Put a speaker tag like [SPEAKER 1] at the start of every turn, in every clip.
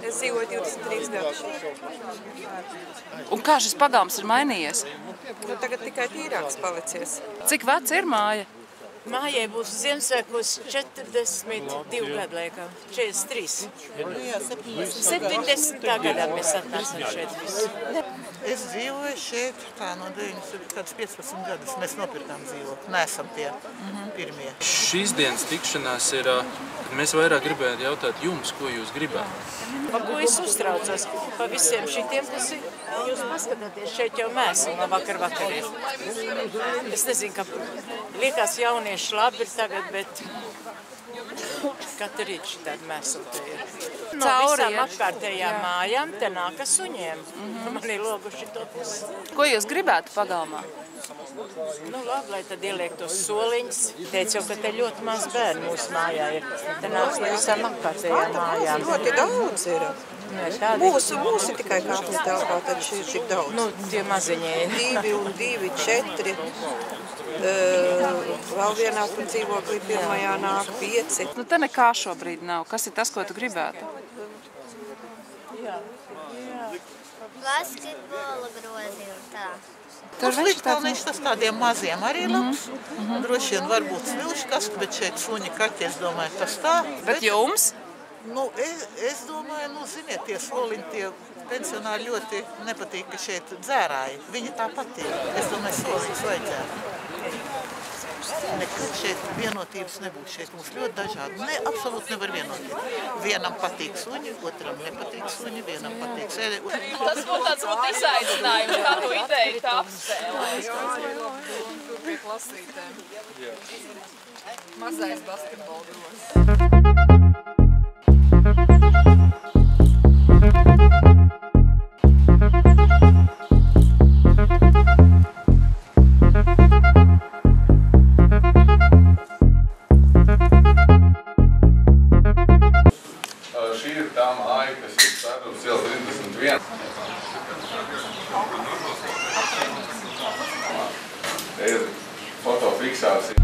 [SPEAKER 1] Es dzīvoju 23 gadus.
[SPEAKER 2] Un kā šis pagalms ir mainījies?
[SPEAKER 1] Nu, tagad tikai tīrāks palicies.
[SPEAKER 2] Cik veca ir māja?
[SPEAKER 3] Mājai būs Ziemassvētkos 42 gadu laikam, 43. 70. gadā mēs atnācam šeit visu.
[SPEAKER 4] Es dzīvoju šeit tā no 15 gadus. Mēs nopirkām dzīvokli. Neesam tie pirmie.
[SPEAKER 5] Šīs dienas tikšanās ir, mēs vairāk gribētu jautāt jums, ko jūs gribētu.
[SPEAKER 3] Pa ko es uztraucos? Pa visiem šitiem, kas ir, jūs paskatāties, šeit jau mēsam no vakariem. Es nezinu, ka liekas jaunieši labi ir tagad, bet katru rīt šitādi mēsoti ir. No visām apkārtējām mājām te nāka suņiem. Man ir loguši to pusi.
[SPEAKER 2] Ko jūs gribētu pagalmā?
[SPEAKER 3] Nu labi, lai tad ieliek tos soliņus. Teicu jau, ka te ļoti maz bērnu mūsu mājā ir. Te nāks no visām apkārtējām mājām.
[SPEAKER 1] Ļoti daudz ir. Mūsu tikai kāpnes telpā, tad šī ir tik daudz.
[SPEAKER 3] Nu, tie maziņie.
[SPEAKER 1] 2 un 2, 4. Vēl vienā dzīvoklī pirmajā nāk 5.
[SPEAKER 2] Nu, te nekā šobrīd nav. Kas ir tas, ko tu gribētu?
[SPEAKER 6] Basketbola grozi un tā.
[SPEAKER 4] Tur Liktkalniņš tas tādiem maziem arī labs. Droši vien varbūt svilškas, bet šeit suņi kaķi, es domāju, tas tā.
[SPEAKER 2] Bet jums?
[SPEAKER 4] Nu, es domāju, nu, ziniet, tie soliņi, tie pensionāri ļoti nepatīk, ka šeit dzērāji. Viņi tā patīk. Es domāju, soliņus vajadzētu. Šeit vienotības nebūs. Šeit mums ļoti dažādi. Ne, absolūti nevar vienotīt. Vienam patīk suņi, otram nepatīk suņi, vienam patīk sēdi.
[SPEAKER 2] Tas būtu tāds izaicinājums, kā tu ideju tā apspēlēt.
[SPEAKER 1] Pie klasītēm. Mazais basketbola grozs.
[SPEAKER 7] Šī ir tā māja, kas ir Sēdrupes iela 31. Te ir fotofiksācija.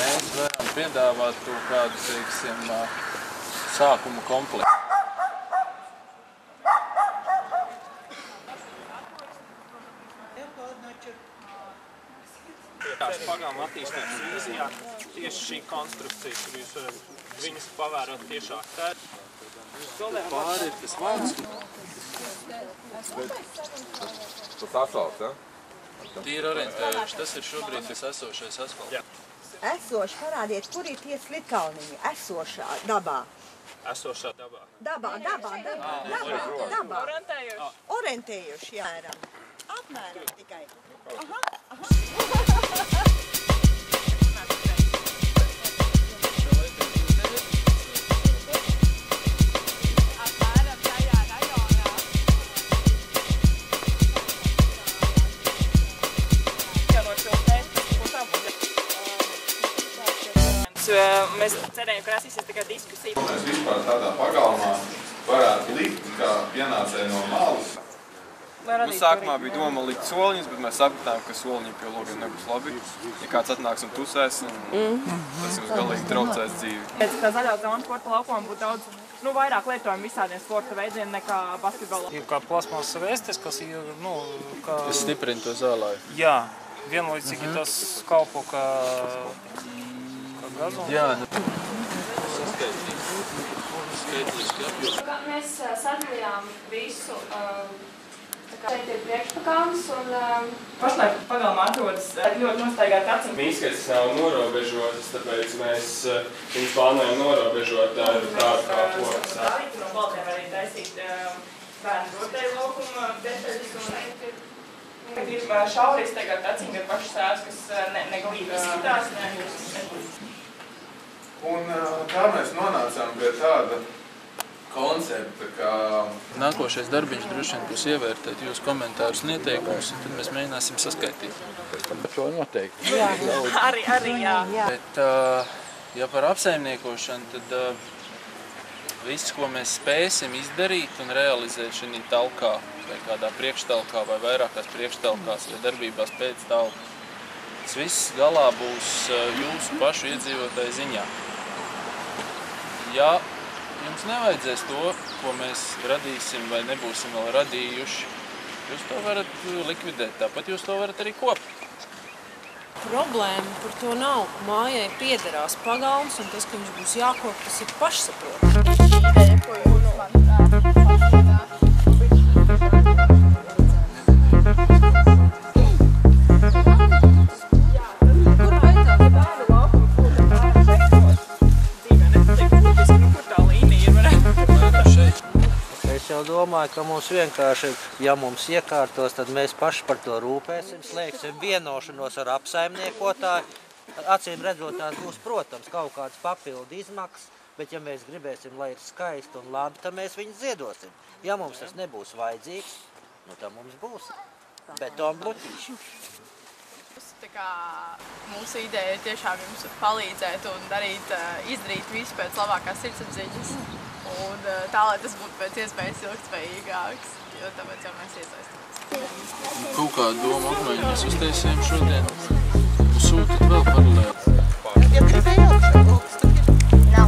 [SPEAKER 5] Mēs varam piedāvāt to kādu, teiksim, sākuma komplektu.
[SPEAKER 8] Pagalma attīstības vīzijā tieši šī konstrukcija, kur jūs varat viņas pavērot tiešāk tā.
[SPEAKER 7] Pāri ir tas valsts. Tas asfalts, ja?
[SPEAKER 5] Tīri orientējuši, tas ir šobrīd esošais asfalts.
[SPEAKER 9] Esoši, parādiet, kur ir tie slitkalniņi? Esošā dabā.
[SPEAKER 8] Esošā dabā.
[SPEAKER 9] Dabā. Orientējuši. Orientējuši, jā. Apmēram tikai. Aha.
[SPEAKER 8] Mēs cerējām, ka rasīsies tikai diskusija.
[SPEAKER 7] Mēs vispār tādā pagalmā varētu likt, kā pienācēji no malas.
[SPEAKER 10] Nu, sākumā bija doma likt soliņus, bet mēs sapratām, ka soliņi pie logiem nebūs labi. Ja kāds atnāks un tusēs, tas jums galīgi traucēs dzīvi.
[SPEAKER 8] Tā zaļā zona sporta laukumā būtu daudz vairāk lietojumu visādiem sporta veidiem nekā basketbolā. Ir kā plasmasas vēstis, kas ir,
[SPEAKER 5] Tas stiprina to zālāju.
[SPEAKER 8] Jā, vienlaicīgi tas kalpo kā gazonu.
[SPEAKER 5] Jā,
[SPEAKER 11] Mēs sadalījām visu. Šeit ir priekšpakāns un...
[SPEAKER 8] Pašlaik pagalmā atrodas ļoti nostaigāti acīm.
[SPEAKER 12] Mīnskaits nav norobežotas, tāpēc mēs viņus plānojam norobežot ar tādu kā poras.
[SPEAKER 8] No baltiem arī taisīt bērnu rotēju laukuma detaļas un ir šauri iztaigāti acīm, ir paši sēs, kas neglīgi izskatās.
[SPEAKER 7] Un tā mēs nonācām pie tāda koncepta, ka...
[SPEAKER 5] Nākošais darbiņš droši vien būs ievērtēt jūsu komentārus un ieteikumus, un tad mēs mēģināsim saskaitīt.
[SPEAKER 13] Par to noteikti.
[SPEAKER 8] Jā, arī jā.
[SPEAKER 5] Bet, ja par apsaimniekošanu, tad viss, ko mēs spēsim izdarīt un realizēt šī talkā, vai kādā priekštalkā, vai vairākās priekštalkās, vai darbībās pēc talka, tas viss galā būs jūsu pašu iedzīvotāju ziņā. Ja jums nevajadzēs to, ko mēs radīsim vai nebūsim vēl radījuši, jūs to varat likvidēt, tāpat jūs to varat arī kopt.
[SPEAKER 14] Problēma par to nav. Mājai piederās pagalms, un tas, ka viņš būs jākop, tas ir pašsaprotams.
[SPEAKER 15] Es jau domāju, ka mums vienkārši, ja mums iekārtos, tad mēs paši par to rūpēsim, slēgsim vienošanos ar apsaimniekotāju. Acīm redzot, tās būs, protams, kaut kāds papildu izmaksas, bet ja mēs gribēsim, lai ir skaisti un labi, tad mēs viņus ziedosim. Ja mums tas nebūs vajadzīgs, nu tad mums būs betonbloķīši.
[SPEAKER 11] Mūsu ideja ir tiešām jums palīdzēt un izdarīt visu pēc labākās sirdsapziņas. Un tā, lai tas būtu pēc iespējas ilgtspējīgāks, jo tāpēc jau mēs iesaistamies.
[SPEAKER 5] Kaut kādu domu apmaiņu mēs uztaisījām šodien. Jūs sūtat vēl paralēli.
[SPEAKER 4] Ja gribēju augšā, lūdzu, tad ir.
[SPEAKER 6] Nav.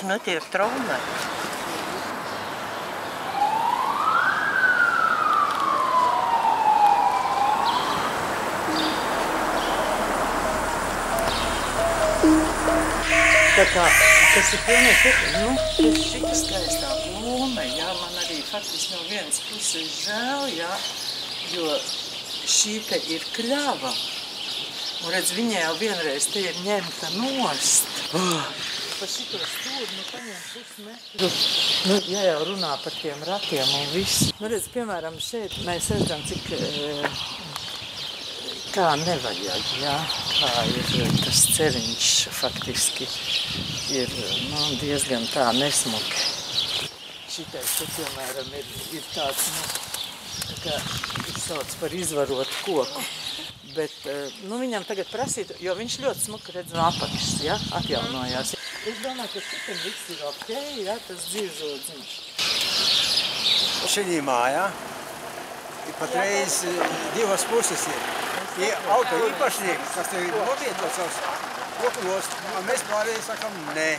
[SPEAKER 4] Netiek traumēt. Tā kā tas ir pilnīgi, šita skaistā blūme, jā, man arī faktiski no vienas puses žēl, jā, jo šī te ir kļava. Un redz, viņai jau vienreiz te ir ņemta nost. Par šito stūri, paņem pusmetru. Ja jau runā par tiem ratiem un visu. Redz, piemēram, šeit mēs redzam, cik kā nevajag, jā, kā ir tas ceriņš faktiski ir diezgan tā nesmuki. Šitais, piemēram, ir tāds, tā kā sauc par izvarotu koku. Bet viņam tagad prasīt, jo viņš ļoti smuki redz no apakšas, ja, atjaunojās. Es domāju, ka šitam viss ir ok, ja, tas dzīvžodziņš.
[SPEAKER 16] Šī mājā ir patreiz divas puses ir. Ir auto īpašnieki, kas te ir novietot savus kokos, un mēs pārējie sakam nē.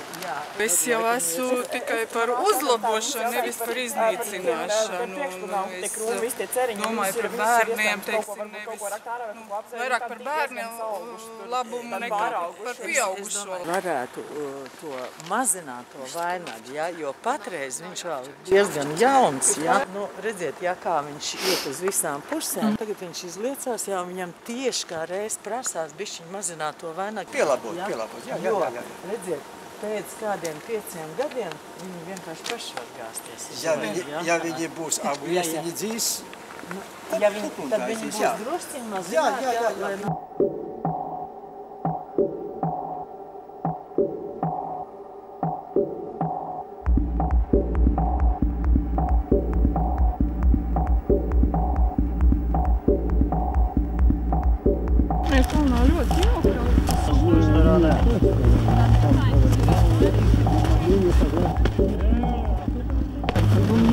[SPEAKER 17] Es jau esmu tikai par uzlabošanu, nevis par iznīcināšanu. Es domāju par bērniem, teiksim, nevis vairāk par bērniem labumu nekā par pieaugušo.
[SPEAKER 4] Varētu to mazināt, to vainagu, ja, jo patreiz viņš vēl diezgan jauns, ja. Redziet, ja kā viņš iet uz visām pusēm, tagad viņš izliecās, ja viņam tieši kā reiz prasās bišķiņ mazināt to vainagu.
[SPEAKER 16] Pielabot, jā.
[SPEAKER 4] Redziet, pēc kādiem 5 gadiem viņi vienkārši paši var gāsties.
[SPEAKER 16] Ja viņi būs augļiestiņi dzīs,
[SPEAKER 4] tad viņi būs drusciņ mazināt, jā.
[SPEAKER 17] Mēs kalnā ļoti jauka.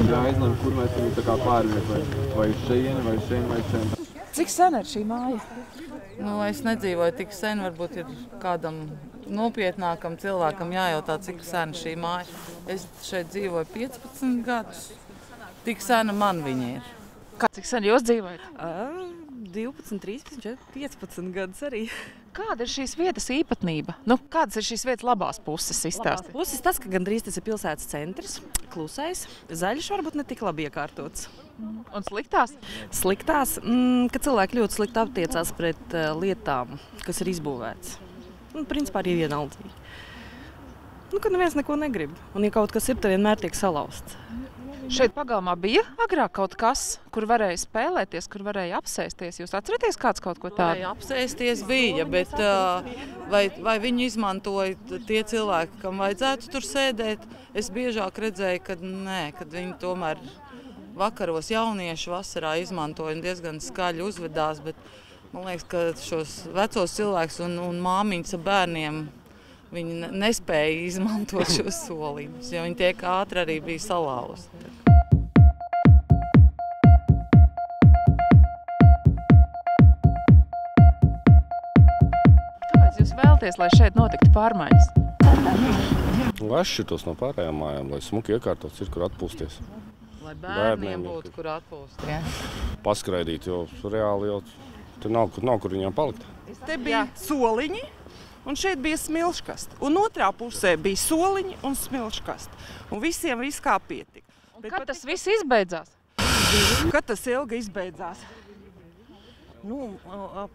[SPEAKER 10] Jāizlem, kur mēs viņu tā kā pārvietojam. Vai uz šejieni, vai uz šejieni, vai uz šejieni.
[SPEAKER 17] Cik sen ir šī māja? Nu, es nedzīvoju tik sen, varbūt ir kādam nopietnākam cilvēkam jājautā, cik sen šī māja. Es šeit dzīvoju 15 gadus. Tik sena man viņa ir.
[SPEAKER 2] Cik sen jūs dzīvojat?
[SPEAKER 18] 12, 13, 15 gadus arī.
[SPEAKER 2] Kāda ir šīs vietas īpatnība? Nu, kādas ir šīs vietas labās puses izstāstīt?
[SPEAKER 18] Labās puses tas, ka gandrīz tas ir pilsētas centrs, klusais, zaļš, varbūt ne tik labi iekārtots.
[SPEAKER 2] Un sliktās?
[SPEAKER 18] Sliktās, ka cilvēki ļoti slikti attiecās pret lietām, kas ir izbūvētas. Principā arī vienaldzīgi. Ka neviens neko negrib. Un ja kaut kas ir, tad vienmēr tiek salauzts.
[SPEAKER 2] Šeit pagalmā bija agrāk kaut kas, kur varēja spēlēties, kur varēja apsēsties. Jūs atceraties kāds kaut ko tādu?
[SPEAKER 17] Apsēsties bija, bet vai viņu izmantoja tie cilvēki, kam vajadzētu tur sēdēt? Es biežāk redzēju, ka nē, kad viņi tomēr vakaros jaunieši vasarā izmantoja un diezgan skaļi uzvedās, bet man liekas, ka šos vecos cilvēkus un māmiņas ar bērniem viņi nespēja izmantot šos solījumus, jo viņi tiek ātri arī bija salauzti.
[SPEAKER 2] Kāpēc jūs vēlaties, lai šeit notiktu pārmaiņas?
[SPEAKER 19] Atšķirtos no pārējām mājām, lai smuki iekārtots ir, kur atpūsties.
[SPEAKER 17] Lai bērniem būtu, kur atpūst. Ja?
[SPEAKER 19] Paskraidīt, jo reāli jau te nav kur viņām palikt.
[SPEAKER 20] Te bija soliņi. Un šeit bija smilškasta. Un otrā pusē bija soliņi un smilškasta. Un visiem viss kā pietika.
[SPEAKER 2] Un kad tas viss izbeidzās?
[SPEAKER 20] Kad tas ilgi izbeidzās?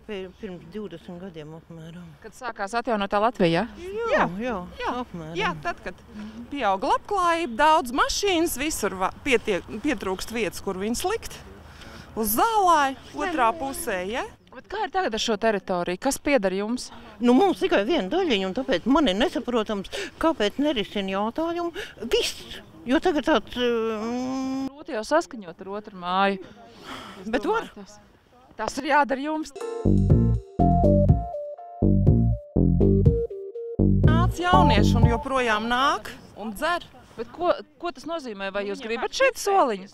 [SPEAKER 21] Pirms 20 gadiem apmēram.
[SPEAKER 2] Kad sākās atjaunotā Latvija?
[SPEAKER 20] Jā,
[SPEAKER 21] apmēram.
[SPEAKER 20] Jā, tad, kad pieauga labklājība, daudz mašīnas, visur pietrūkst vietas, kur viņas likt. Uz Zālāju, otrā pusē, ja?
[SPEAKER 2] Bet kā ir tagad ar šo teritoriju? Kas pieder jums?
[SPEAKER 21] Mums tikai viena daļiņa, un tāpēc man ir nesaprotams, kāpēc nerisina jautājumu viss. Jo tagad tāds...
[SPEAKER 2] Grūti jau saskaņot ar otru māju.
[SPEAKER 20] Bet var.
[SPEAKER 2] Tas ir jādara jums.
[SPEAKER 20] Nāc jaunieši un joprojām nāk un dzer.
[SPEAKER 2] Bet ko tas nozīmē? Vai jūs gribat šeit soliņus?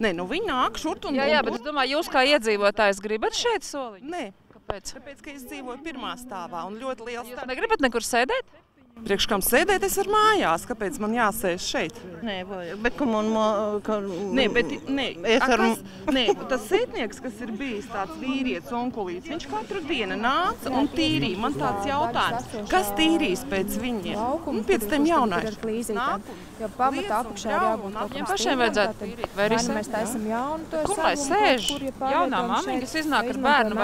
[SPEAKER 20] Nē, viņi nāk šurt un...
[SPEAKER 2] Jā, bet es domāju, jūs kā iedzīvotājs gribat šeit soliņus?
[SPEAKER 20] Nē.
[SPEAKER 2] Kāpēc?
[SPEAKER 20] Tāpēc, ka es dzīvoju pirmā stāvā un ļoti liels...
[SPEAKER 2] Jūs negribat nekur sēdēt?
[SPEAKER 20] Priekš kam sēdēt, es varu mājās. Kāpēc man jāsēž šeit?
[SPEAKER 21] Nē, bet ka man...
[SPEAKER 20] Nē, tas sētnieks, kas ir bijis tāds vīrietis, onkulīts, viņš katru dienu nāca un tīrīja. Man tāds jautājums, kas tīrīs pēc viņiem? Un pēc tiem jaunāši.
[SPEAKER 22] Jo pamata apakšā ir jābūt kaut
[SPEAKER 2] kam pašiem vajadzētu tīrīt. Vai arī
[SPEAKER 22] mēs taisam jaunu to
[SPEAKER 2] kur lai sēž jaunā māmiņa, kas iznāk ar bērnu?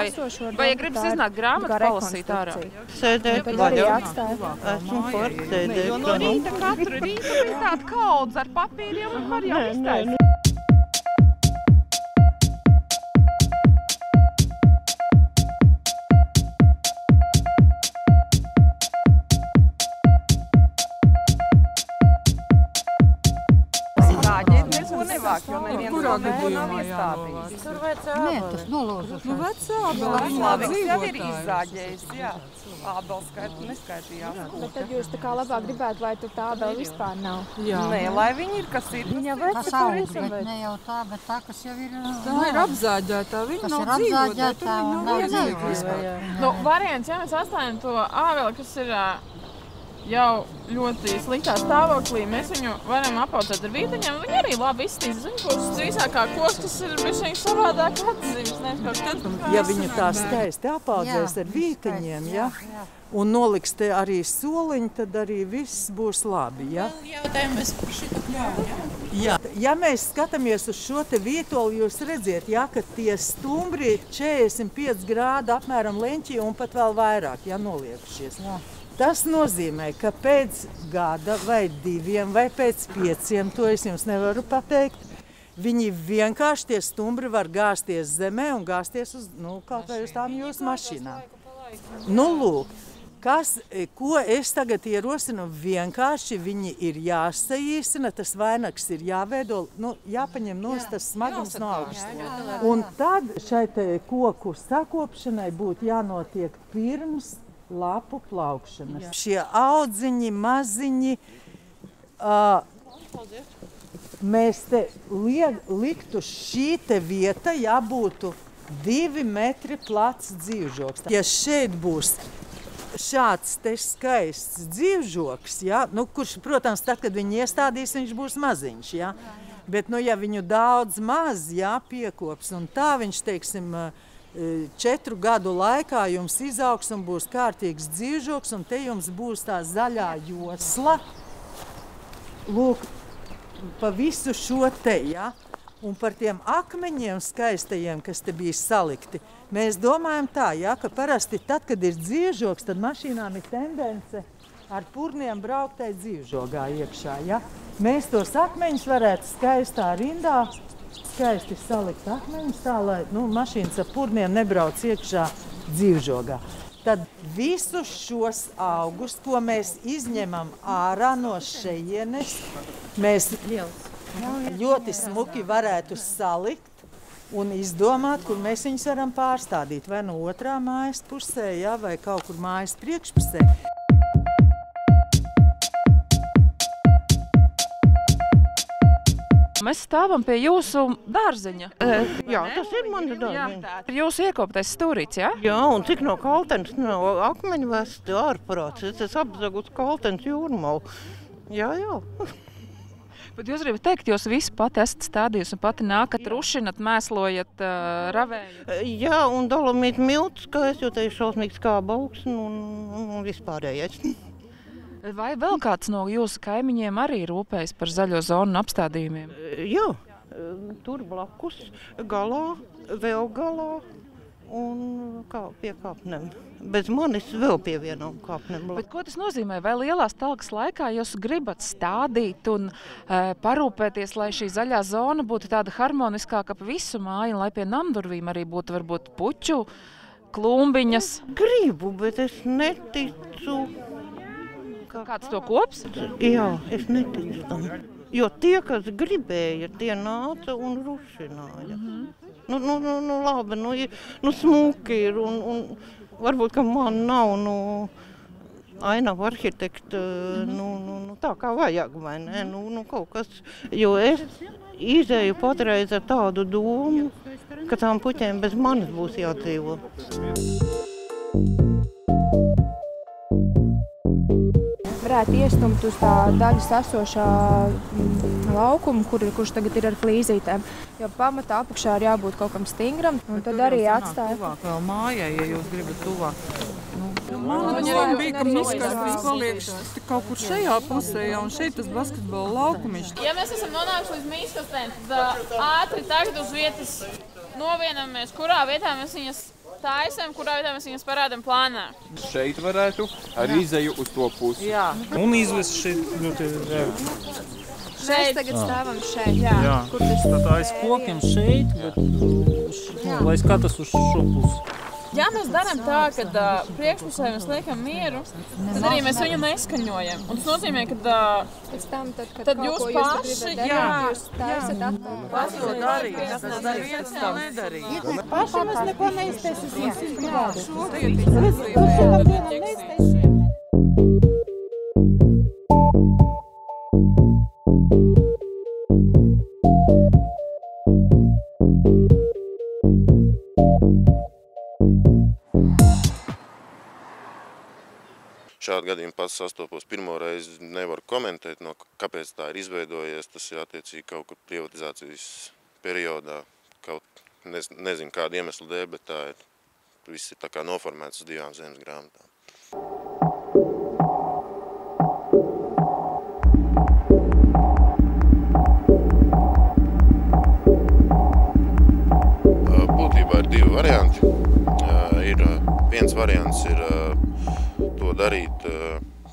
[SPEAKER 2] Vai ja gribas iznāk grāmatu palasīt ārā?
[SPEAKER 21] Sēdēt
[SPEAKER 22] vaļā.
[SPEAKER 20] Jo no rīta katru rītu bija tāda kaudze ar papīriem un var jau iztaisīt. Kurā gadījumā jānovāc?
[SPEAKER 21] Tur vecā ābeli.
[SPEAKER 22] Nē, tas nolūzas.
[SPEAKER 20] Vecā ābeli jau ir izzāģējis, jā. Ābeli neskaitījās.
[SPEAKER 22] Bet tad jūs tā kā labāk gribētu, vai tur tā ābeli vispār nav?
[SPEAKER 20] Jā. Nē, lai viņi ir, kas ir.
[SPEAKER 22] Viņa veca tur visam.
[SPEAKER 21] Ne jau tā, bet tā, kas jau ir...
[SPEAKER 17] Tā ir apzāģētā, viņa nav dzīvotā, tur viņa nav dzīvotā.
[SPEAKER 8] Variants, ja mēs atstājam to ābeli, kas ir jau ļoti sliktā stāvoklī, mēs viņu varam apaudzēt ar vīteņiem, viņi arī labi izstīs ziņkos, visāk kā koks, kas ir bišķiņ savādāk atzīmes.
[SPEAKER 23] Ja viņu tā skaisti apaudzēs ar vīteņiem, ja, un noliks te arī soliņi, tad arī viss būs labi, ja?
[SPEAKER 3] Jautājumies par šitu kļauju,
[SPEAKER 23] ja? Ja mēs skatāmies uz šo te vietoli, jūs redziet, ja, ka tie stumbri 45 grādi apmēram leņķī un pat vēl vairāk, ja, noliekušies. Tas nozīmē, ka pēc gada vai 2 vai pēc 5, to es jums nevaru pateikt, viņi vienkārši tie stumbri var gāzties zemē un gāzties uz, kaut vai uz tām jūsu mašīnām. Lūk, ko es tagad ierosinu, vienkārši viņi ir jāsaīsina, tas vainags ir jāveido, jāpaņem nost tas smagums no augšas. Un tad šai te koku sakopšanai būtu jānotiek pirms lapu plaukšanas. Šie audziņi, maziņi, mēs te liktu šī te vieta, būtu 2 metri plats dzīvžoks. Ja šeit būs šāds te skaists dzīvžoks, ja, nu, kurš, protams, tad, kad viņi iestādīs, viņš būs maziņš, ja. Bet, nu, ja viņu daudz maz, ja, piekops, un tā viņš, teiksim, 4 gadu laikā jums izaugs un būs kārtīgs dzīvžoks, un te jums būs tā zaļā josla, lūk, pa visu šo te, ja. Un par tiem akmeņiem skaistajiem, kas te bija salikti, mēs domājam tā, ja, ka parasti tad, kad ir dzīvžoks, tad mašīnām ir tendence ar purniem brauktai dzīvžogā iekšā. Ja. Mēs tos akmeņus varētu skaistā rindā, skaisti salikt akmeņus tā, lai mašīnas ar purniem nebrauc iekšā dzīvžogā. Tad visus šos augus, ko mēs izņemam ārā no šejienes, mēs ļoti smuki varētu salikt un izdomāt, kur mēs viņus varam pārstādīt. Vai no otrā mājas pusē, ja, vai kaut kur mājas priekšpusē.
[SPEAKER 2] Mēs stāvam pie jūsu dārzeņa.
[SPEAKER 21] Jā, tas ir mans dārziņš.
[SPEAKER 2] Jūsu iekoptais stūrīts, jā?
[SPEAKER 21] Jā, un cik no kaltens, no akmeņu vesti ārprāts. Es apzaguts kaltens jūrmalu. Jā.
[SPEAKER 2] Bet jūs gribat teikt, jūs visu pati esat stādījusi un pati nākat, rušinat, mēslojat, ravējat?
[SPEAKER 21] Jā, un dolomīt miltus, kā es, jo te ir šausmīgs kāba augsne un vispārējais.
[SPEAKER 2] Vai vēl kāds no jūsu kaimiņiem arī rūpējas par zaļo zonu apstādījumiem?
[SPEAKER 21] Jā, tur blakus, galā, vēl galā un pie kāpnēm. Bez manis vēl pie vienām kāpnēm.
[SPEAKER 2] Bet ko tas nozīmē? Vai lielās talkas laikā jūs gribat stādīt un parūpēties, lai šī zaļā zona būtu tāda harmoniskāka pa visu māju, un lai pie namdurvīm arī būtu varbūt puķu, klumbiņas?
[SPEAKER 21] Gribu, bet es neticu.
[SPEAKER 2] Kāds to kops?
[SPEAKER 21] Jā, es neticu tam. Jo tie, kas gribēja, tie nāca un rušināja. Labi, smuki ir un varbūt, ka man nav, ainavu arhitekta, tā kā vajag, vai ne? Kaut kas, jo es izēju patreiz ar tādu domu, ka tām puķēm bez manis būs jādzīvo.
[SPEAKER 22] Varētu iestumt uz tā daļas esošā laukuma, kurš tagad ir ar flīzītēm. Jo pamatā apakšā ir jābūt kaut kam stingram, un tad arī atstāja.
[SPEAKER 17] Tuvāk vēl mājai, ja jūs gribat tuvāk. Man bija, ka miskastīs paliek kaut kur šajā pusē, un šeit tas basketbola laukumiņš.
[SPEAKER 8] Ja mēs esam nonākuši līdz miskastēm, tad ātri tagad uz vietas novienojamies, kurā vietā mēs viņas taisam, kurā vietā mēs viņas parādam plānā.
[SPEAKER 10] Šeit varētu ar izeju uz to pusi.
[SPEAKER 17] Jā.
[SPEAKER 10] Un izvest šeit ļoti
[SPEAKER 22] Mēs tagad stāvam šeit.
[SPEAKER 1] Jā. Tad aiz kokiem šeit, bet lai skatās uz šo pusi.
[SPEAKER 8] Ja mēs darām tā, ka priekšpusē mēs liekam mieru, tad arī mēs viņu neskaņojam. Un tas nozīmē, ka tad jūs paši,
[SPEAKER 22] jūs taisat atpakaļ.
[SPEAKER 23] Tas to darīt, tas neviens tā nedarīt.
[SPEAKER 22] Paši mēs neko neiztaisīsim.
[SPEAKER 9] Šādu gadījumu pats sastopos pirmo reizi, nevaru komentēt, kāpēc tā ir izveidojies. Tas ir attiecīgi kaut kur privatizācijas periodā, nezinu kādu iemeslu dēļ, bet tā ir, viss ir tā kā noformēts uz 2 zemes grāmatām. Būtībā ir 2 varianti. Viens variants ir to darīt,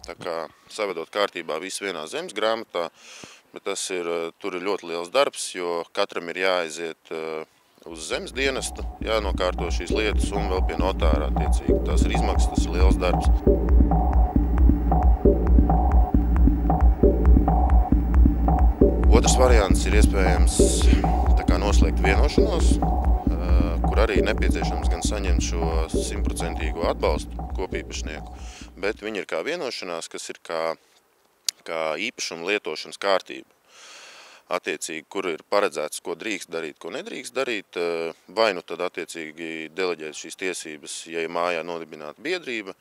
[SPEAKER 9] tā kā savedot kārtībā visu vienā zemes grāmatā, bet tur ir ļoti liels darbs, jo katram ir jāaiziet uz zemes dienestu, jānokārto šīs lietas un vēl pie notāra attiecīgi. Tas ir izmaksas, tas ir liels darbs. Otrs variants ir iespējams tā kā noslēgt vienošanos, kur arī nepieciešams gan saņemt šo 100% atbalstu kopīpašnieku, bet viņi ir kā vienošanās, kas ir kā īpašuma lietošanas kārtība. attiecīgi, kur ir paredzēts, ko drīkst darīt, ko nedrīkst darīt, vai nu tad attiecīgi deleģēt šīs tiesības, ja ir mājā nodibināta biedrība,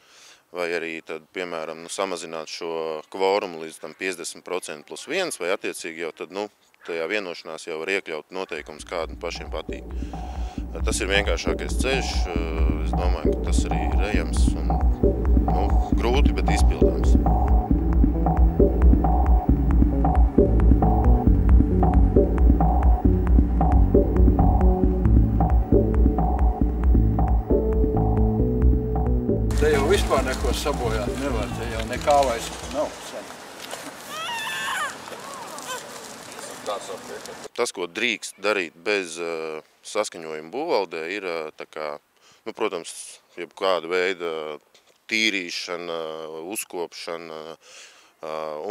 [SPEAKER 9] vai arī tad, piemēram, samazināt šo kvorumu līdz tam 50% plus 1, vai attiecīgi jau tad, tajā vienošanās jau var iekļaut noteikums, kādu pašiem patīk. Tas ir vienkāršākais ceļš, es domāju, ka tas arī ir ejams un, grūti, bet izpildāms.
[SPEAKER 7] Te jau vispār neko sabojāt nevar, te jau nekā vairs nav sen.
[SPEAKER 9] Tas, ko drīkst darīt bez saskaņojuma būvvaldē, ir, protams, jebkāda veida tīrīšana, uzkopšana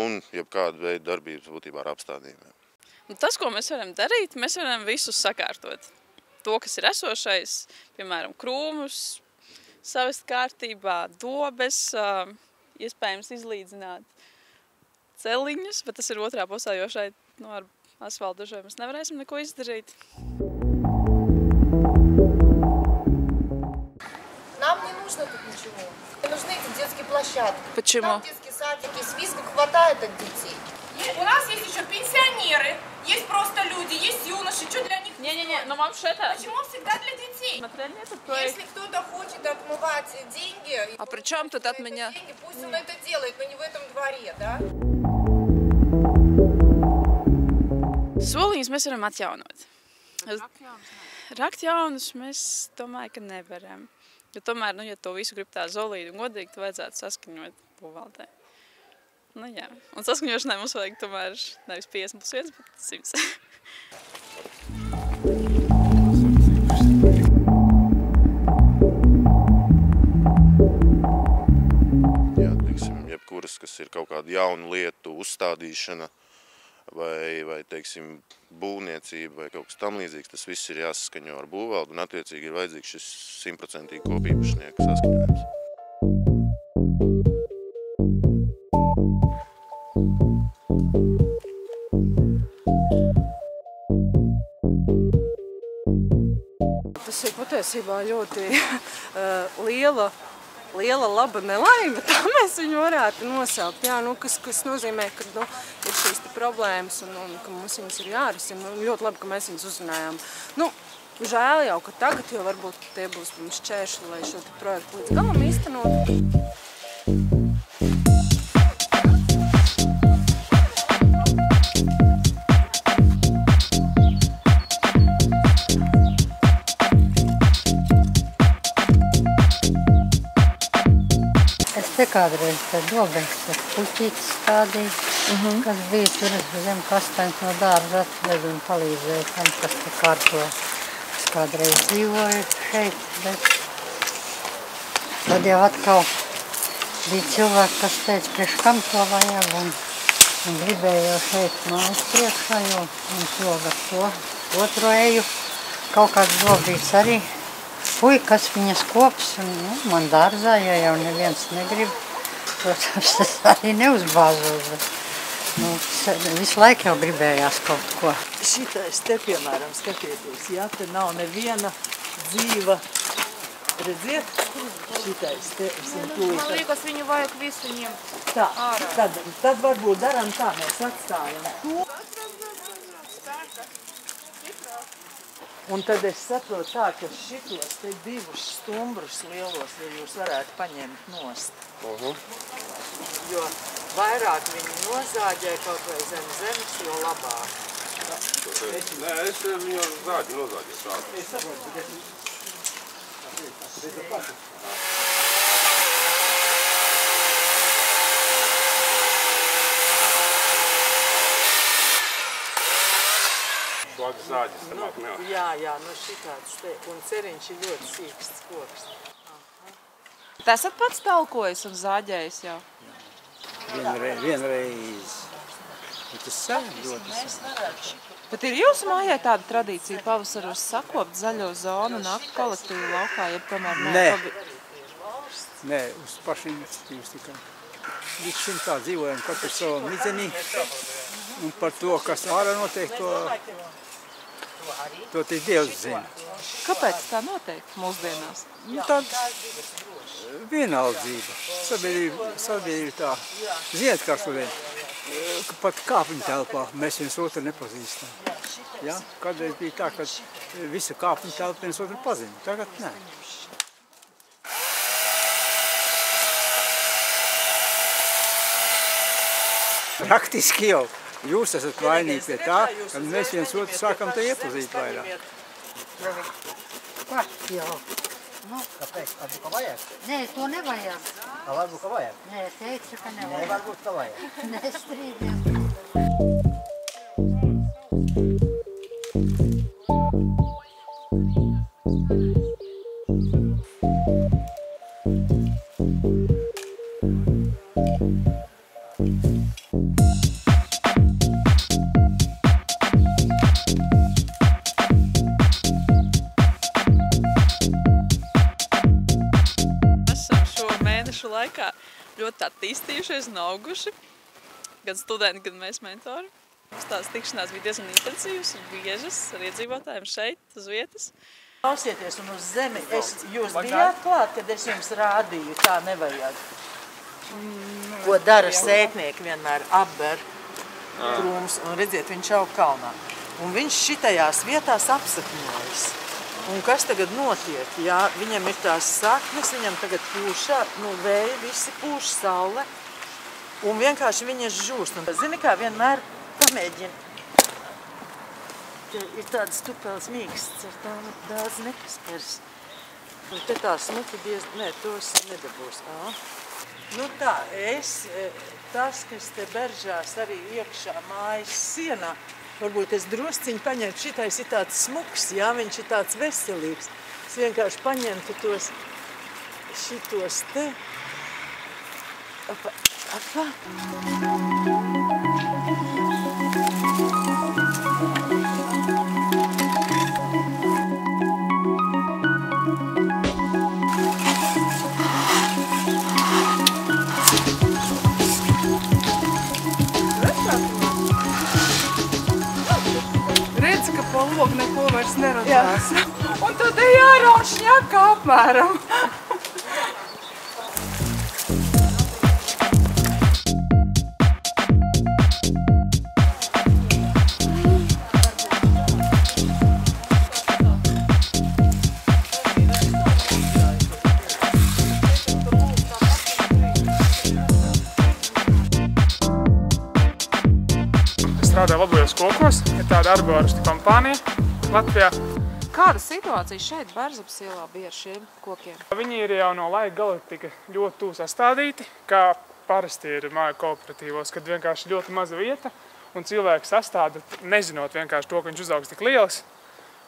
[SPEAKER 9] un jebkāda veida darbības būtībā ar apstādījumiem.
[SPEAKER 8] Tas, ko mēs varam darīt, mēs varam visus sakārtot. To, kas ir esošais, piemēram, krūmus, savest kārtībā, dobes, iespējams izlīdzināt celiņus, bet tas ir otrā pusē, jo šeit ar asfaltu dažai mēs nevarēsim neko izdarīt.
[SPEAKER 12] Нам не нужно тут ничего. Нужны эти детские площадки.
[SPEAKER 8] Почему?
[SPEAKER 12] Там детские садики, свистка хватает от детей.
[SPEAKER 13] У нас есть еще пенсионеры, есть просто люди, есть юноши. Что для них?
[SPEAKER 8] Не-не-не, но вообще это...
[SPEAKER 13] Почему всегда для детей?
[SPEAKER 8] Смотрели этот проект?
[SPEAKER 12] Если кто-то хочет отмывать деньги,
[SPEAKER 8] А при чем тут от меня?
[SPEAKER 12] деньги, пусть он это делает, но не в этом дворе, да?
[SPEAKER 8] Soliņus mēs varam atjaunot. Rakt jaunus mēs domāju, ka nevaram. Jo tomēr, ja to visu grib tā zolīti un godīgi, to vajadzētu saskaņot būvvaldē. Jā. Un saskaņošanai mums vajag tomēr nevis 50 plus 1, bet 100.
[SPEAKER 9] Jā, teiksim, jebkuras, kas ir kaut kāda jauna lietu uzstādīšana, vai teiksim, būvniecība vai kaut kas tam līdzīgs, tas viss ir jāsaskaņo ar būvvaldu un attiecīgi ir vajadzīgs šis 100% kopīpašnieku saskaņojums.
[SPEAKER 20] Tas ir patiesībā ļoti liela laba nelaime, tā mēs viņu varētu nosaukt. Jā, kas nozīmē, ka ir šīs problēmas un ka mums viņas ir jārisina. Ļoti labi, ka mēs viņas uzrunājām. Žēl jau, ka tagad, jo varbūt tie būs mums šķēršļi, lai šo projektu līdz galam īstenot.
[SPEAKER 24] Te kādreiz dobēs puķītes stādīja, kas bija tur zem kastaņas no dārza atved un palīdzēja tam, kas te kārto. Es kādreiz dzīvoju šeit, bet tad jau atkal bija cilvēki, kas teica, priekš kam to vajag un gribēja jau šeit mājas priekšā, jo mums log ar to otro eju. Kaut kāds dobīts arī. Puikas viņas kops, un man dārzā, ja jau neviens negrib, protams, tas arī neuzbāzos, bet visu laiku jau gribējās kaut ko.
[SPEAKER 23] Šitais te, piemēram, skatieties, ja te nav neviena dzīva, redziet, šitais te,
[SPEAKER 22] Man liekas, viņu vajag visu ņemt.
[SPEAKER 23] Tā, tad varbūt daram tā, mēs atstājam to. Un tad es saprotu tā, ka šitos te divus stumbrus lielos, ja jūs varētu paņemt nost. Jo vairāk viņi nozāģē kaut vai zem zemes, jo labāk.
[SPEAKER 9] Nē, es viņu nozāģēju tādu.
[SPEAKER 23] Es saprotu, bet
[SPEAKER 9] Slāgs zāģis tamāk nevar.
[SPEAKER 23] Jā, šitāds te, un ceriņš ir ļoti sīksts koks.
[SPEAKER 2] Tā esat pats talkojis un zāģējis jau?
[SPEAKER 16] Vienreiz. Bet tas sen ļoti sen.
[SPEAKER 2] Bet ir jūsu mājai tāda tradīcija pavasaros sakopt zaļo zonu un nākt kolektīvu laukā, ja tomēr
[SPEAKER 16] Nē, uz pašu iniciatīvas tikai. Līdz šim tā dzīvojam katru savu mizenī. Un par to, kas ārā notiek, to tik Dievs zina.
[SPEAKER 2] Kāpēc tā notiek mūsdienās?
[SPEAKER 16] Nu, tad vienaldzība. Sabiedrība tā. Ziniet, kā šodien, pat kāpņu telpā mēs viens otru nepazīstam. Ja? Kādreiz bija tā, ka visa kāpņu telpa viens otru pazina. Tagad nē. Praktiski jau jūs esat vainīgi pie tā, kad mēs viens otru sākam te iepazīt vairāk.
[SPEAKER 24] Kā jau? Nu, kāpēc? Varbūt, ka vajag? Nē, to nevajag. Varbūt, ka vajag? Nē, teicu, ka nevajag. Nē, varbūt, ka vajag. Nestrīdies.
[SPEAKER 5] Laikā ļoti attīstījušies un auguši. Gan studenti, gan mēs mentori. Tās tikšanās bija diezgan intensīvas un biežas ar iedzīvotājiem šeit, uz vietas.
[SPEAKER 23] Klausieties, un uz zemi jūs bijāt klāt, kad es jums rādīju, tā nevajag. Ko dara sētnieki vienmēr apber krūmus, un redziet, viņš aug kalnā. Un viņš šitajās vietās apsakņojas. Un kas tagad notiek? Jā, viņam ir tās saknes, viņam tagad pūšā, vēja, visi pūš saule, un vienkārši viņas žūst. Un, zini, kā vienmēr pamēģina. Ir tādas tupēles mīksts, ar tām daudz nepaspers. Un te tā smuki nē, tos nedabūs. Nu tā, tas, kas te beržās arī iekšā mājas sienā, varbūt es drusciņu paņemtu, šitais ir tāds smuks, jā, viņš ir tāds veselīgs. Es vienkārši paņemtu šitos te. Apa.
[SPEAKER 17] Redzi, ka pa logu neko vairs neredzās. Un tad ej ārā un šņaka apmēram.
[SPEAKER 11] Strādāju Labojos kokos, ir tāda arboristu kompānija Latvijā.
[SPEAKER 2] Kāda situācija šeit Bērzapas ielā bija ar šiem kokiem?
[SPEAKER 11] Viņi ir jau no laika gala tika ļoti tuvu sastādīti, kā parasti ir māju kooperatīvos, kad vienkārši ļoti maza vieta un cilvēki sastāda, nezinot vienkārši to, ka viņš uzaugs tik liels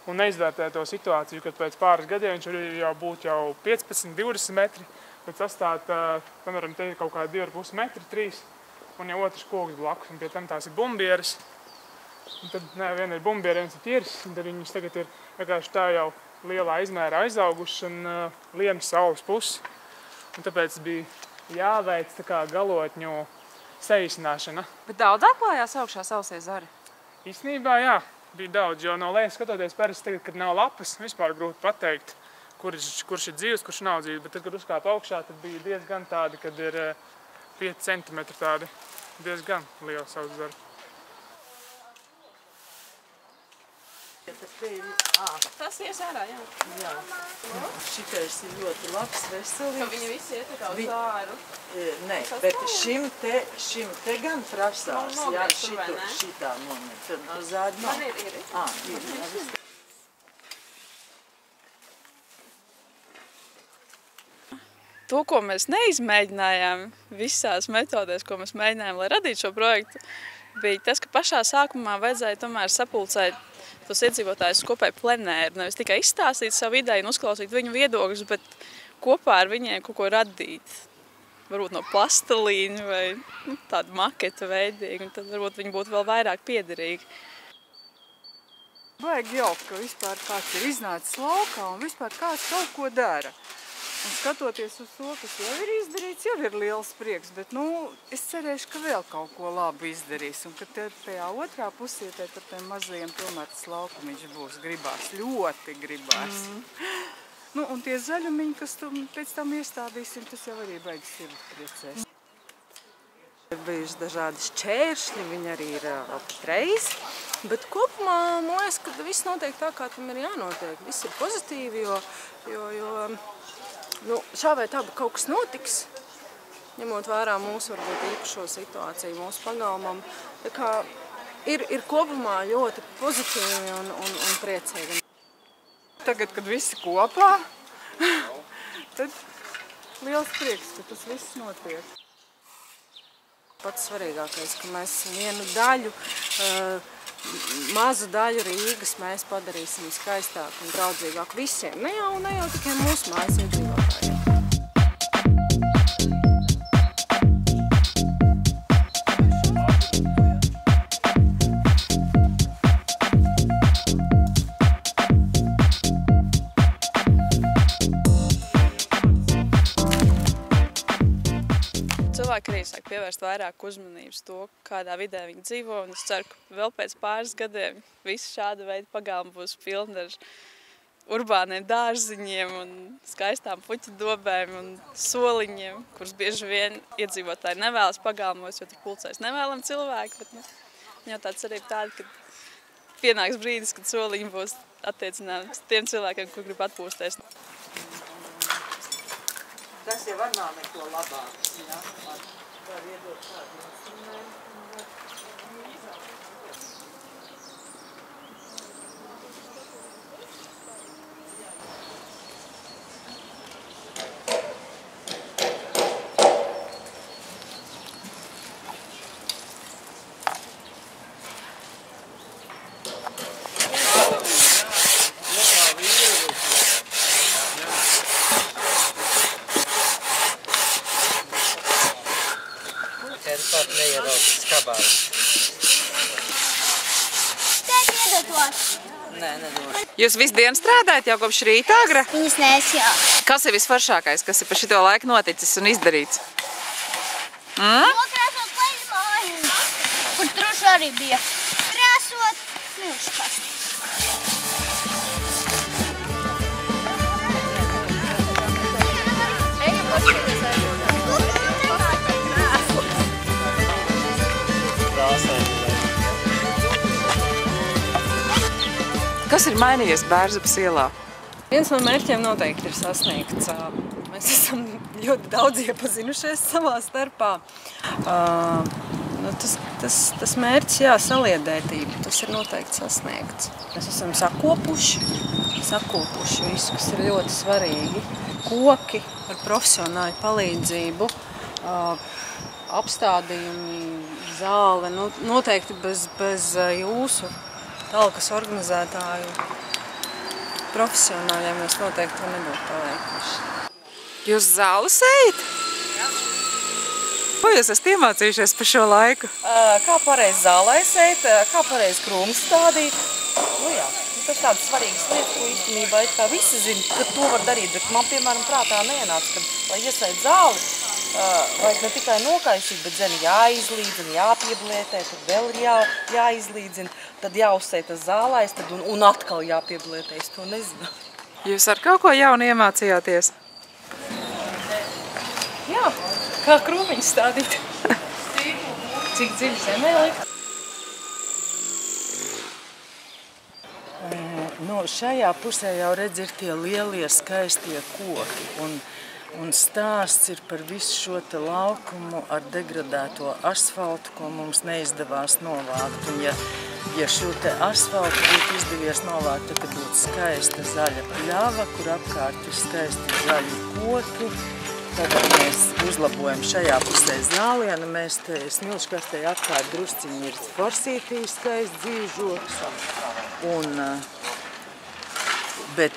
[SPEAKER 11] un neizvērtē to situāciju, kad pēc pāris gadiem viņš jau būtu jau 15-20 metri, bet sastād, piemēram, te ir kaut kādi 2,5 metri, 3, un jau otrs koks blakus, un pie tam tās ir bumbieres. Un tad, viena ir bumbiera, viens ir ķirs, un tad viņas tagad ir vienkārši tā jau lielā izmērā aizauguši un liena saules pusi. Un tāpēc bija jāveic tā kā galotņu saīsināšana.
[SPEAKER 2] Bet daudz atklājās augšā sausie zari?
[SPEAKER 11] Īstenībā jā, bija daudz, jo no lejas skatoties parasti tagad, kad nav lapas, vispār grūti pateikt, kurš ir dzīves, kurš nav dzīves. Bet tad, kad uzkāp augšā, tad bija diezgan tādi, kad ir 5 centimetri tādi diezgan liela saules zari.
[SPEAKER 8] Tas ies ārā, jā.
[SPEAKER 23] Jā. Šitais ir ļoti labs, veselīgs.
[SPEAKER 8] Ka viņi visi iet kā uz āru?
[SPEAKER 23] Nē, bet šim te gan prasās. Jā, šitā nomet. Tad no zāļu nav.
[SPEAKER 8] Man ir.
[SPEAKER 23] Ir.
[SPEAKER 5] To, ko mēs neizmēģinājām visās metodēs, ko mēs mēģinājām, lai radītu šo projektu, bija tas, ka pašā sākumā vajadzēja tomēr sapulcēt tos iedzīvotājus kopēji plenēri, nevis tikai izstāstīt savu ideju un uzklausīt viņu viedokļus, bet kopā ar viņiem kaut ko radīt. Varbūt no plastelīņa vai tāda maketa veidīga, un tad varbūt viņi būtu vēl vairāk piederīgi.
[SPEAKER 17] Vajag jaukt, ka vispār kāds ir iznācis laukā un vispār kāds kaut ko dara. Un skatoties uz to, kas jau ir izdarīts, jau ir liels prieks, bet, es cerēšu, ka vēl kaut ko labu izdarīs. Un ka tajā otrā pusietē par tiem mazajiem tomēr tas laukumiņš būs. Gribās, ļoti gribās. Un tie zaļumiņi, kas pēc tam iestādīsim, tas jau arī beigas sirdi priecēs. Ir bijuši dažādi šķēršļi, viņi arī ir patreiz. Bet kopumā, man liekas, ka viss notiek tā, kā tam ir jānotiek. Viss ir pozitīvi, jo šā vai tā kaut kas notiks, ņemot vērā mūsu varbūt īpašo situāciju, mūsu pagalmam. Tā kā ir kopumā ļoti pozitīvi un priecīgi. Tagad, kad visi kopā, tad liels prieks, ka tas viss notiek. Pats svarīgākais, ka mēs vienu daļu, mazu daļu Rīgas mēs padarīsim skaistāku un draudzīgāku visiem. Ne jau tikai mūsu mājas iedzīvotājiem.
[SPEAKER 5] Cilvēki arī sāk pievērst vairāk uzmanības to, kādā vidē viņi dzīvo, un es ceru, ka vēl pēc pāris gadiem visi šāda veida pagalmi būs pilni ar urbāniem dārziņiem un skaistām puķu dobēm un soliņiem, kurus bieži vien iedzīvotāji nevēlas pagalmos, jo tur pulcēs nevēlam cilvēki, bet jau tāds arī ir tāda, ka pienāks brīdis, kad soliņi būs attiecināti tiem cilvēkiem, kur grib atpūsties.
[SPEAKER 23] Tas jau var nav neko labāks, jā? Var iedot kādu instrumentu.
[SPEAKER 2] Jūs visu dienu strādājat jau kopš rīta agri?
[SPEAKER 4] Viņas nes, jā.
[SPEAKER 2] Kas ir visforšākais, kas ir pa šito laiku noticis un izdarīts?
[SPEAKER 4] Nokrāsot leļu māju, kur truši arī bija. Krāsot milškasti.
[SPEAKER 2] Kas ir mainījies Bērzapas ielā?
[SPEAKER 20] Viens no mērķiem noteikti ir sasniegts. Mēs esam ļoti daudz iepazinušies savā starpā. Tas mērķis, jā, saliedētība, tas ir noteikti sasniegts. Mēs esam sakopuši visu, kas ir ļoti svarīgi. Koki ar profesionāļu palīdzību, apstādījumi, zāle, noteikti bez jūsu talkas organizētāju profesionāļiem mēs noteikti to nebūtu paveikuši.
[SPEAKER 2] Jūs zāli sējat?
[SPEAKER 20] Jā.
[SPEAKER 2] Ko jūs esat iemācījušies par šo laiku?
[SPEAKER 20] Kā pareizi zālē sēt, kā pareizi krūmus stādīt. Jā, tas tādas svarīgas lietas, ko īstenībā kā visi zina, ka to var darīt, bet man, piemēram, prātā neienāca, ka, lai iesēt zāli, vajag ne tikai nokaisīt, bet zini, jāizlīdzina, jāpieblietē, tad vēl ir jāizlīdzina, tad jāuzsēj tas zālais, un atkal jāpieblietē, es to nezinu.
[SPEAKER 2] Jūs ar kaut ko jaunu iemācījāties?
[SPEAKER 20] Jā, kā krūmiņus stādīt. Cik dziļi zemē likt? Šajā pusē jau redz ir tie lielie skaistie koki, un stāsts ir par visu šo te laukumu ar degradēto asfaltu, ko mums neizdevās novākt. Un ja šo te asfaltu būtu izdevies novākt, tad būtu skaista zaļa pļava, kur apkārt ir skaisti zaļi koki. Tad mēs uzlabojam šajā pusē zālienu, mēs te smilškastē apkārt drusciņi ir forsītī skaists dzīvžoks. Un
[SPEAKER 23] Bet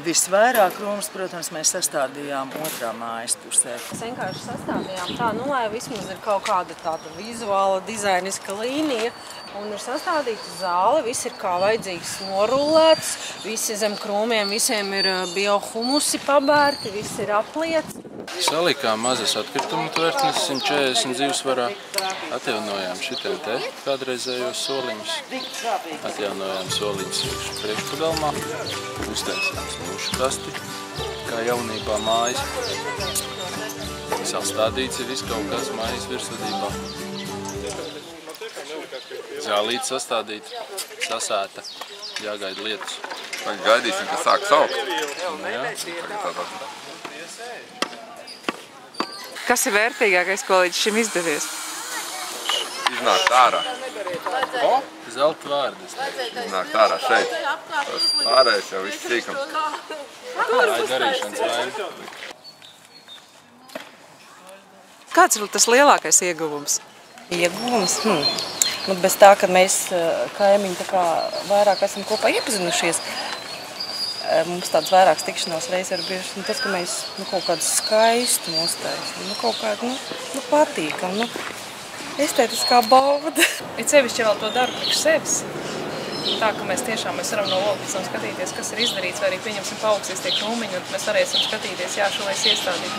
[SPEAKER 23] visvairāk krūmus, protams, mēs sastādījām otrā mājas pusē.
[SPEAKER 20] Mēs vienkārši sastādījām tā, nu, lai vismaz ir kaut kāda tāda vizuāla, dizainiska līnija. Un ir sastādīta zāle, viss ir kā vajadzīgs norullēts, visi zem krūmiem, visiem ir biohumusi pabērti, viss ir apliets.
[SPEAKER 7] Salikām mazas atkritumu tvertnes, 140 dzīvesvarā. Atjaunojām šitiem te kādreizējos soliņus. Atjaunojām soliņus priekšpagalmā. Uztaisījām smūšu kasti, kā jaunībā mājas. Sastādīts ir viss kaut kas mājas virsvadībā. Zālīte sastādīta, sasēta, jāgaida lietus.
[SPEAKER 6] Tagad gaidīsim, ka sāk saukt.
[SPEAKER 7] Nu, jā.
[SPEAKER 2] Kas ir vērtīgākais, ko līdz šim izdevies?
[SPEAKER 6] Iznākt ārā.
[SPEAKER 7] O, zelta vārdas.
[SPEAKER 6] Iznākt ārā šeit. Tas pārējais jau viss sīkums.
[SPEAKER 7] Tā ir darīšanas vaina.
[SPEAKER 20] Kāds ir tas lielākais ieguvums? Ieguvums? Nu, bez tā, ka mēs kaimiņi tā kā vairāk esam kopā iepazinušies, mums tāds vairākas tikšanās reizes ir bijušas, tas, ka mēs kaut kādu skaistu uztaisam, kaut kādu patīkam, estētiskā bauda.
[SPEAKER 12] Ir sevišķi vēl to daru priekš sevis. Tā, ka mēs tiešām varam no lokas skatīties, kas ir izdarīts, vai arī pieņemsim paaugstīs tie krūmiņi, un mēs varēsim skatīties, jā, šo es iestādīju,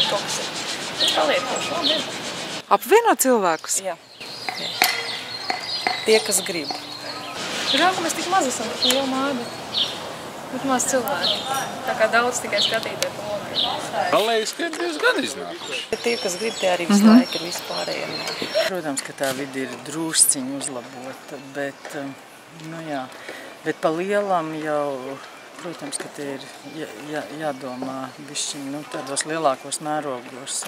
[SPEAKER 12] kaut kas ir. Tas paliek no šodien.
[SPEAKER 2] Apvieno cilvēkus?
[SPEAKER 20] Jā. Tie, kas grib.
[SPEAKER 12] Žēl, ka mēs tik maz esam, bet liela māja, bet maz cilvēki. Tā kā daudz tikai skatītāji pa lokiem.
[SPEAKER 7] Man liekas, ka ir diezgan iznākuši.
[SPEAKER 20] Tie, kas grib, tie arī visu laiku ir vispārējiem.
[SPEAKER 23] Protams, ka tā vidi ir drusciņi uzlabota, bet, nu jā, bet pa lielam jau, protams, ka te ir jādomā bišķiņ, nu, tādos lielākos mērogos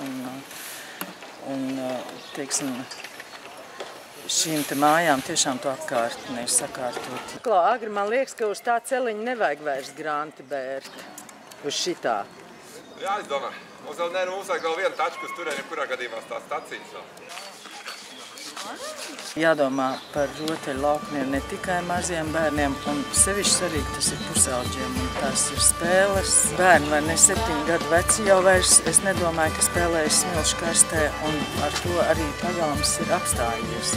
[SPEAKER 23] un teiksim, šīm te mājām tiešām to apkārtni ir sakārtot. Agri, man liekas, ka uz tā celiņa nevajag vairs granti bērt. Uz šitā.
[SPEAKER 6] Jā, es domāju. Mums vajag vēl vienu taču, kas turē jebkurā gadījumā tās stacijas vēl.
[SPEAKER 23] Jādomā par rotaļu laukumiem ne tikai maziem bērniem, un sevišķi svarīgi tas ir pusauģiem, un tās ir spēles. Bērni vai ne 7 gadu veci jau vairs, es nedomāju, ka spēlējas smilšu karstē, un ar to arī pagalms ir apstājies.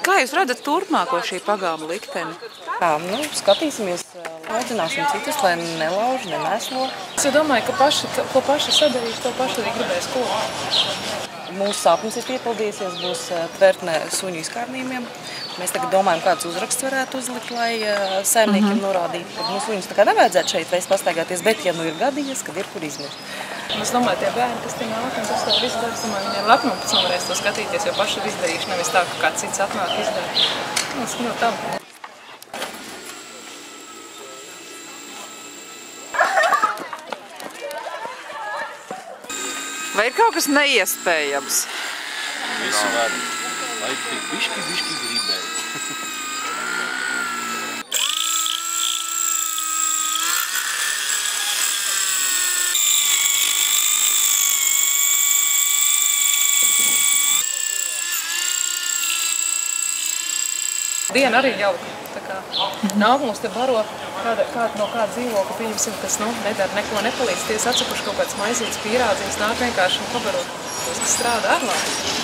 [SPEAKER 2] Kā jūs redzat turpmāko šī pagalma likteni?
[SPEAKER 20] Skatīsimies, audzināsim citus, lai nelauž, nemēslo.
[SPEAKER 12] Es domāju, ka ko paši sadarīs, to paši arī gribēs kopā.
[SPEAKER 20] Mūsu sapnis ir piepildījusies, būs tvertne suņu izkārnījumiem. Mēs tagad domājam, kāds uzraksts varētu uzlikt, lai saimniekiem norādītu, ka suņus tā kā nevajadzētu šeit vairs pastaigāties, bet ja nu ir gadījies, kad ir kur izmest.
[SPEAKER 12] Es domāju, tie bērni, kas te nāk, un tas tā visu dara, domāju, viņiem lepnumi pēc tam varēs to skatīties, jo paši ir izdarījuši, nevis tā, ka kāds cits atnāk izdara. No tam.
[SPEAKER 2] Vai ir kaut kas neiespējams?
[SPEAKER 7] Visu var. Lai tik bišķi gribēja.
[SPEAKER 12] Diena arī jauka. Tā kā nāk mums te baro no kāda dzīvokļa, pieņemsim, kas nedara, neko nepalīdz. Tie atsakuši kaut kāds maizītes, pīrādziņas, nāk vienkārši un pabaro tos, kas strādā ar labi.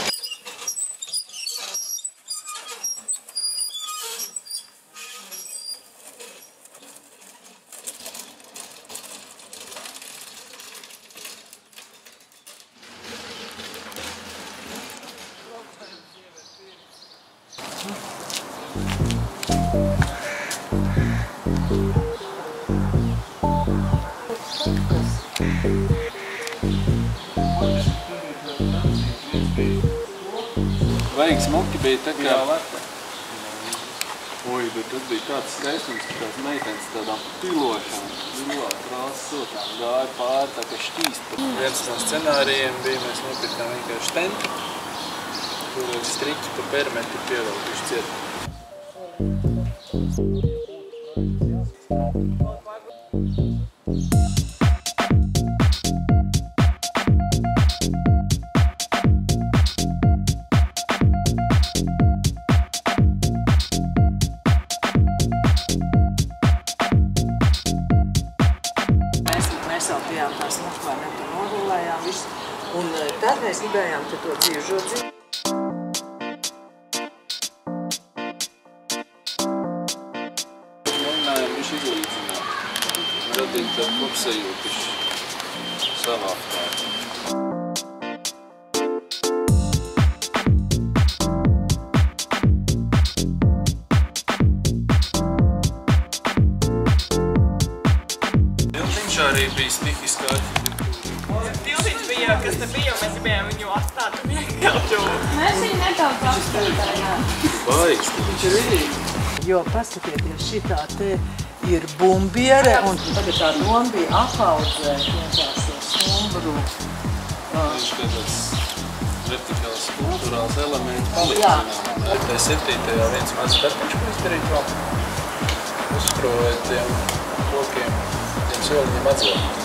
[SPEAKER 7] Vajag smuki bija tā kā Oi, bet tas bija tāds skaistums, ka tās meitenes tādām pilošām, zilā krāsas sotām gāja pāri tā kā šķīst. Viens no scenārijiem bija, mēs nopirkām vienkārši tentu, kur striķi pa perimetru pievelkuši ciet.
[SPEAKER 23] mēs apmēram tur norullējām visu. Un tad mēs gribējām to dzīvžo dzīvi.
[SPEAKER 7] Mēģinājām viņš izlīdzināt. Radīt tādu kopsajūtu savā prātā. Viņš arī bija stihiskā arhitektūra.
[SPEAKER 12] Tiltiņš bija, kas te bija, un mēs gribējām viņu atstāt un iekļaut.
[SPEAKER 4] Mēs viņu nedaudz apskatājām.
[SPEAKER 7] Baigs, viņš ir rīk.
[SPEAKER 23] Jo paskatieties, šitā te ir bumbiere, un tagad tā bumbija apaudzē vienkārši stumbru.
[SPEAKER 7] Viņš kā tāds vertikāls kulturāls elements palīdzinām. Tā 7. viens mazs darbiņš, ko izdarīt vēl. Uzskrojot tiem kokiem, tiem soliņiem atzot.